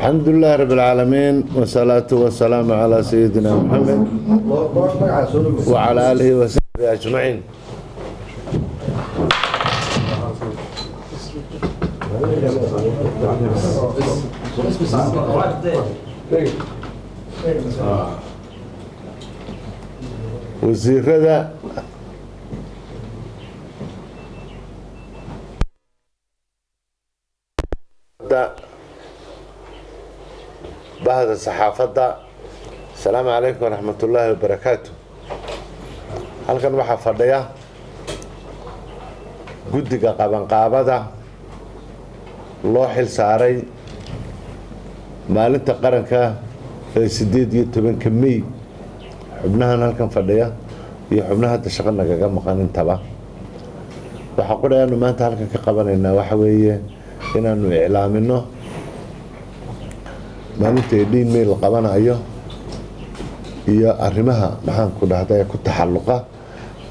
الحمد لله رب العالمين والصلاة والسلام على سيدنا محمد وعلى آله وصحبه أجمعين. وزيرada bahda saxaafadda. Asalaamu calaykum waraxmatullaahi wabarakaatu. Halkan waxaa fadhiya guddiga qabanqaabada loo xil saaray maalinta qaranka ee 18 May. xubnahan halkan fadhiya iyo xubnaha hadda shaqo nagaga maqan intaba waxa qorayaanu maanta halkan ka qabanaynaa waxa weeye inaanu iclaamino maalinta 18 May la qabanayo iyo arrimaha maxaan ku dhahday ku taxalluqa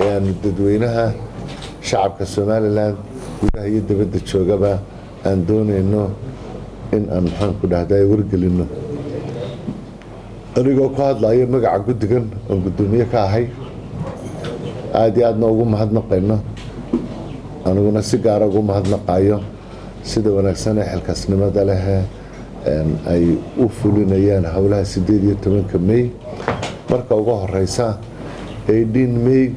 ee aanu dadweynaha shacabka Soomaaliland gudaha iyo dibadda joogaba aan doonayno in aan maxaan ku dhahday wargelino. anigoo ku hadlayo magaca guddigan oo gudoomiye ka ahay aad iyo aadna ugu mahadnaqayno, aniguna si gaar ah ugu mahadnaqayo sida wanaagsan ee xilkasnimada leh ay u fulinayaan howlaha 18 May. marka ugu horeysa 18 May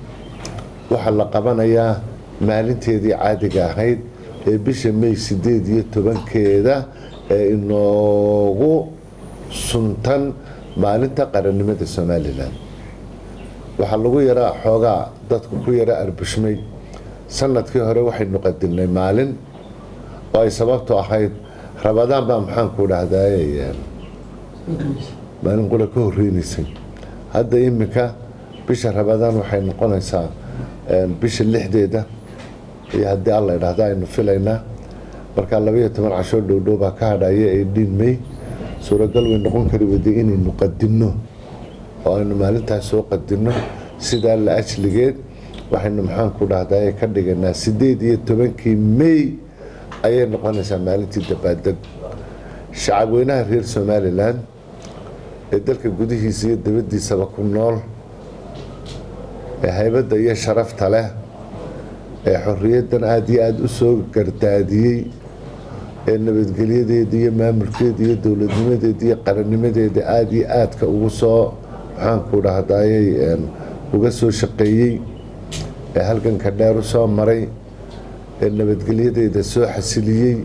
waxa la qabanayaa maalinteedii caadiga ahayd ee bisha May 18keeda ee inoogu suntan maalinta qarannimada Soomaaliland. waxaa lagu yaraa xoogaa dadku ku yara arbishmay sanadkii hore waxaynu qadinay maalin oo ay sababtu ahayd Ramadaan baa maxaan ku dhahday maalin qura ka horreynaysay. hadda iminka bisha Ramadaan waxay noqonaysaa bisha 6deeda iyo haddii alla idhaahdo aynu filaynaa marka 12 casho dhowdhow baa ka hadhaya 18 May. suuragal way noqon kari waday inaynu qadinno oo aynu maalintaas soo qadinno sidaa la ajligeed waxaynu maxaan ku dhahday ka dhiganaa 18 May ayay noqonaysaa maalintii dabaaldeg shacab weynaha reer Somaliland ee dalka gudihiisa iyo dibaddiisaba ku nool ee haybadda iyo sharafta leh ee xorriyaddan aad iyo aad u soo gardaadiyey ee nabadgelyadeeda iyo maamulkeeda iyo dowladnimadeeda iyo qarannimadeeda aad iyo aadka ugu soo maxaan ku dhahdayay uga soo shaqeeyey ee halganka dheer u soo maray ee nabadgelyadeeda soo xasiliyey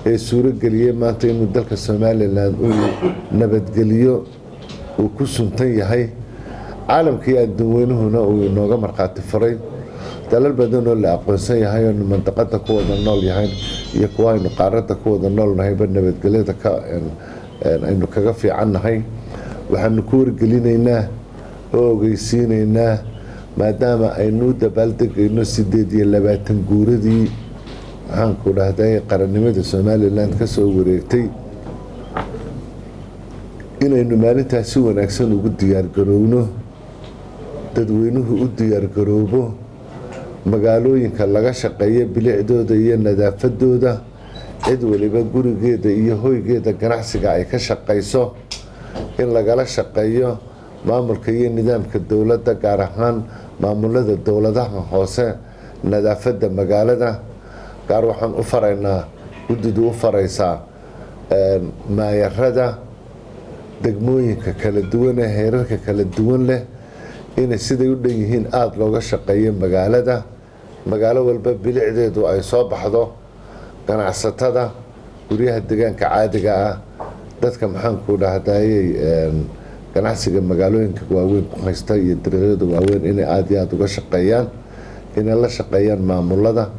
ee suurageliyey maanta inuu dalka Somaliland uu nabadgeliyo uu ku suntan yahay caalamkii adduunyahuna uu inooga markhaati furay dalal badan oo la aqoonsan yahay oo mandaqada ku wada nool yahay iyo kuwa aynu qaaradda ku wada noolnahay ba nabadgelyada ka aynu kaga fiicannahay. waxaanu ku wargelinaynaa oo ogeysiinaynaa maadaama aynu dabaaldegayno 18 guuradii maxaan ku dhahday qarannimada Somaliland ka soo wareegtay inaynu maalintaas si wanaagsan ugu diyaargarowno, dadweynuhu u diyaargaroobo, magaalooyinka laga shaqeeyo bilicdooda iyo nadaafadooda, cid waliba gurigeeda iyo hoygeeda ganacsiga ay ka shaqeyso, in lagala shaqeeyo maamulka iyo nidaamka dowladda gaar ahaan maamulada dowladaha hoose nadaafadda magaalada. gaar waxaan u faraynaa guddidu u faraysaa maayarada degmooyinka kala duwan ee heerarka kala duwan leh inay siday u dhan yihiin aada looga shaqeeyo magaalada. magaalo walba bilicdeedu ay soo baxdo, ganacsatada, guryaha deegaanka caadiga ah, dadka maxaan ku dhahdayay ganacsiga magaalooyinka waaweyn ku haysta iyo dariiqyada waaweyn inay aada iyo aada uga shaqeeyaan, inay la shaqeeyaan maamulada.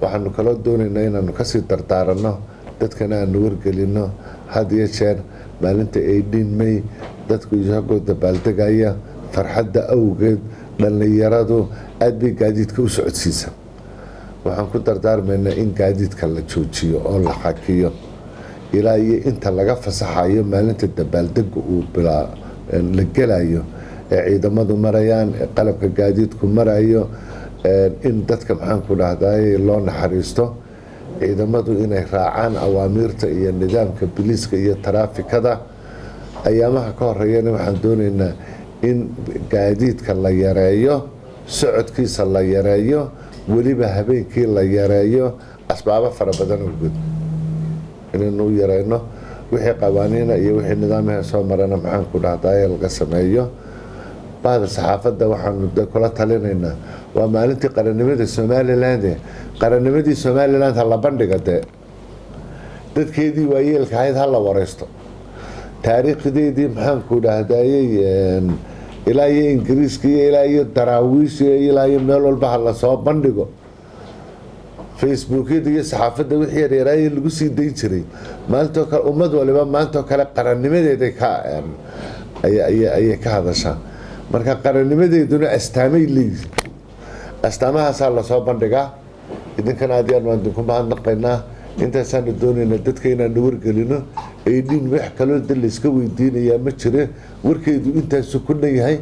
waxaanu kaloo doonaynaa inaanu kasii dardaaranno dadkana aanu wargelino had iyo jeer maalinta 18 May dadku iyagoo dabaaldegaya farxadda awgeed dhallinyaradu aad bay gaadiidka u socodsiisa. waxaan ku dardaarmaynaa in gaadiidka la joojiyo oo la xakiyo ilaa iyo inta laga fasaxayo maalinta dabaaldega uu la gelayo ee ciidamadu marayaan ee qalabka gaadiidku marayo in dadka maxaan ku dhahday loo naxariisto ciidamadu inay raacaan awaamiirta iyo nidaamka biliiska iyo taraafikada ayaamaha ka horeeyana waxaan doonaynaa in gaadiidka la yareeyo socodkiisa la yareeyo weliba habeenkii la yareeyo asbaabo fara badan awgood inaynu u yareyno wixii qawaaniina iyo wixii nidaamyaha soo marana maxaan ku dhahdaa laga sameeyo bahda saxaafadda waxaanu kula talinaynaa waa maalintii qarannimada Somaliland qarannimadii Somaliland la bandhiga dadkeedii waayeelka ahayd ha la wareysto taariikhdeedii maxaan ku dhahdaayay ilaa iyo Ingiriiska iyo ilaa iyo daraawiish iyo ilaa iyo meel walba la soo bandhigo Facebook iyo saxaafadda wixii yareeyay lagu sii deyn jiray maanta kale ummad waliba maanta kale qarannimadeeda ka ay ka hadashaa marka qarannimadeeduna astaamay leeyihiin astaamahaas la soo bandhigaa idinkana aad iyo aad ku mahadnaqaynaa intaasaan doonaynaa dadka inaan wargelino ay dhiin wax kale oo la iska weydiinaya ma jiro warkeedu intaas ku dhanyahay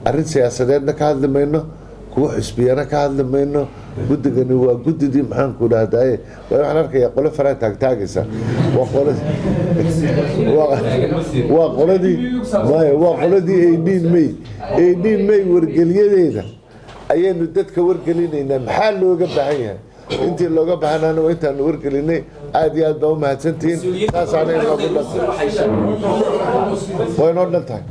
arrin siyaasadeedna ka hadlamayno kuwa xisbiyana ka hadlamayno guddigani waa guddidii maxaan ku dhahdaa waxaan arkayaa qolo fara taagtaagaysa waa qoladii ay dhiin may wargeliyadeeda ayaynu dadka wargelinaynaa maxaa looga baahan yahay intii looga baahnaana waa intaanu wargelinay aad iyo aad baa u mahadsantihiin saas aanay noogu dhantahay way noo dhan tahay